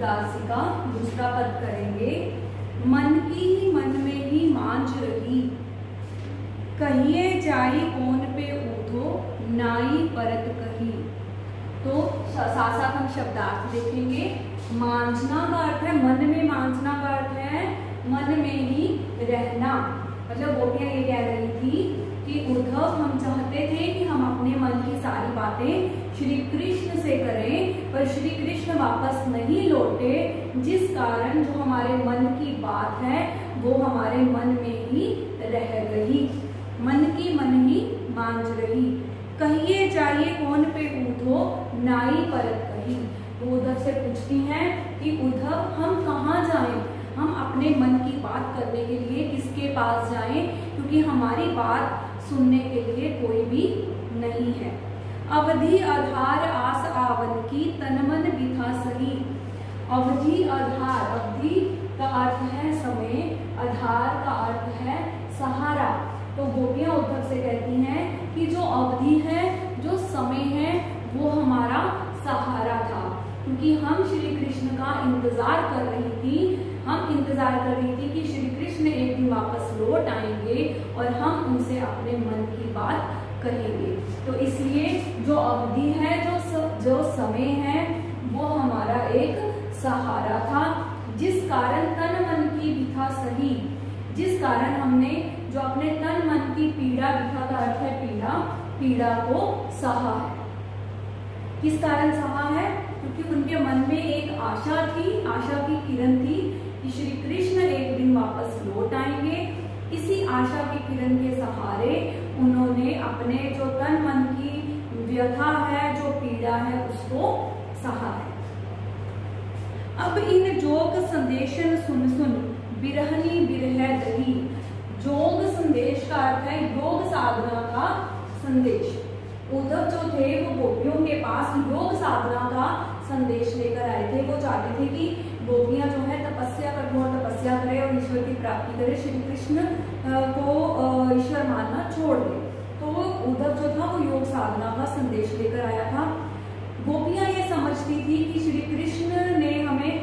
सूरदासी का दूसरा पद करेंगे। मन की ही मन में ही मांझ रही, कहिए जाई कौन पे ऊठो, नाई परत कही। तो साथ साथ हम शब्दार्थ देखेंगे। मांझना का अर्थ है मन में, मांझना का अर्थ है मन में ही रहना। मतलब गोपियां ये कह रही थी कि उद्धव, हम चाहते थे कि हम अपने मन की सारी बातें श्री कृष्ण से करें, पर श्री कृष्ण वापस नहीं लौटे, जिस कारण जो हमारे मन की बात है वो हमारे मन में ही रह गई। मन की मन ही मांझ रही, कहिए जाइए कौन पे ऊठो, नाई परत कही। तो उद्धव से पूछती हैं कि उद्धव, हम कहाँ जाएं, हम अपने मन की बात करने के लिए किसके पास जाएं, क्योंकि हमारी बात सुनने के लिए कोई भी नहीं है। अवधि आधार आस आवन की, तन मन बिथा सही। अवधि आधार, अवधि का अर्थ है समय, आधार का अर्थ है सहारा। तो गोपियां उद्धव से कहती हैं कि जो अवधि है, जो समय है, वो हमारा सहारा था, क्योंकि हम श्री कृष्ण का इंतजार कर रही थी। हम इंतजार कर रही थी कि श्री कृष्ण एक दिन वापस लौट आएंगे और हम उनसे अपने मन की बात कहेंगे। तो इसलिए जो अवधि है, जो समय है, वो हमारा एक सहारा था, जिस कारण तन मन की बिथा सही, जिस कारण हमने जो अपने तन मन की पीड़ा, बिथा का अर्थ है पीड़ा, पीड़ा को सहा है। किस कारण सहा है? क्योंकि उनके मन में एक आशा थी, आशा की किरण थी कि श्री कृष्ण एक दिन वापस लौट आएंगे। इसी आशा की किरण के सहारे उन्होंने अपने जो तन मन की व्यथा है, जो पीड़ा है, उसको सहा है। अब इन जोग संदेशन सुन सुन, बिरहनी बिरह दही। जोग संदेश का अर्थ है योग साधना का संदेश। उद्धव जो थे वो गोपियों के पास योग साधना का संदेश लेकर आए थे। वो चाहते थे कि गोपियां जो है तपस्या करें और ईश्वर की प्राप्ति करें, श्री कृष्ण को ईश्वर मानना छोड़ दे। तो उद्धव जो था वो योग साधना का संदेश लेकर आया था। गोपियां ये समझती थी कि श्री कृष्ण ने हमें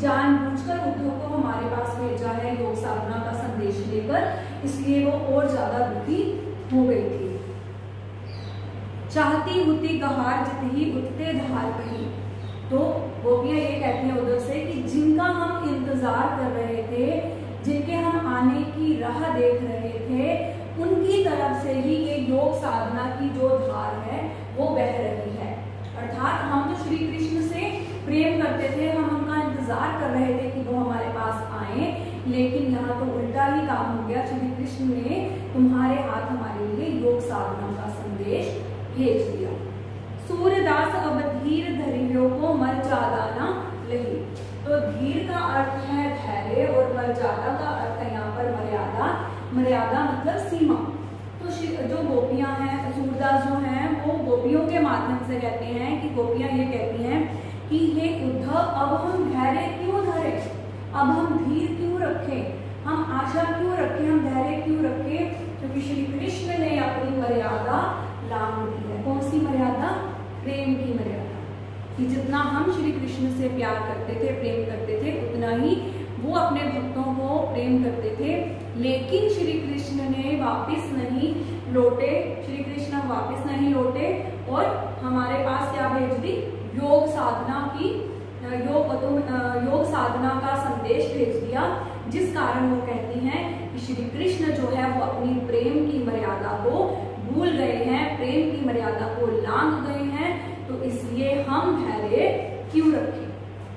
जानबूझकर उद्धव को हमारे पास भेजा है योग साधना का संदेश लेकर, इसलिए वो और ज्यादा दुखी हो गई थी। चाहती हुती गहार जितही उठते धार कही। तो गोपियां ये कहती हैं उद्धव से कि जिनका हम इंतजार कर रहे थे, जिनके हम आने की राह देख रहे थे, उनकी तरफ से ही ये योग साधना की जो धार है वो बह रही है। अर्थात हम तो श्री कृष्ण से प्रेम करते थे, हम उनका इंतजार कर रहे थे कि वो हमारे पास आए, लेकिन यहाँ तो उल्टा ही काम हो गया। श्री कृष्ण ने तुम्हारे हाथ हमारे लिए योग साधना का संदेश भेज दिया। सूरदास अब धीर धरियो को मर्यादा न लही। तो धीर का अर्थ है धैर्य और मर्यादा का अर्थ है यहाँ पर मर्यादा। मर्यादा मतलब सीमा। तो जो गोपियां हैं, सूरदास जो हैं, वो गोपियों के माध्यम से कहते हैं कि गोपियां ये कहती हैं कि हे उद्धव, अब हम धैर्य क्यों धरे, अब हम धीर क्यों रखें, हम आशा क्यों रखें, हम धैर्य क्यों रखें, क्योंकि श्री कृष्ण ने अपनी मर्यादा लांघ दी है। कौन सी मर्यादा? प्रेम की मर्यादा। कि जितना हम श्री कृष्ण से प्यार करते थे, प्रेम करते थे, उतना ही वो अपने भक्तों को प्रेम करते थे। लेकिन श्री कृष्ण ने वापस नहीं लौटे, श्री कृष्ण वापस नहीं लौटे और हमारे पास क्या भेज दी? योग साधना की, योग साधना का संदेश भेज दिया, जिस कारण वो कहती हैं कि श्री कृष्ण जो है वो अपनी प्रेम की मर्यादा को भूल गए हैं, प्रेम की मर्यादा को लांघ गए हैं, तो इसलिए हम धैर्य क्यों रखें।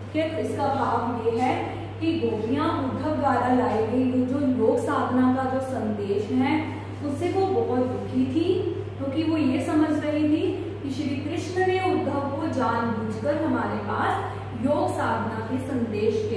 ठीक है, तो इसका भाव ये है कि गोपियां उद्धव द्वारा लाई गई जो योग साधना का जो संदेश है उससे वो बहुत दुखी थी, क्योंकि वो ये समझ रही थी कि श्री कृष्ण ने उद्धव को जानबूझकर हमारे पास योग साधना के संदेश के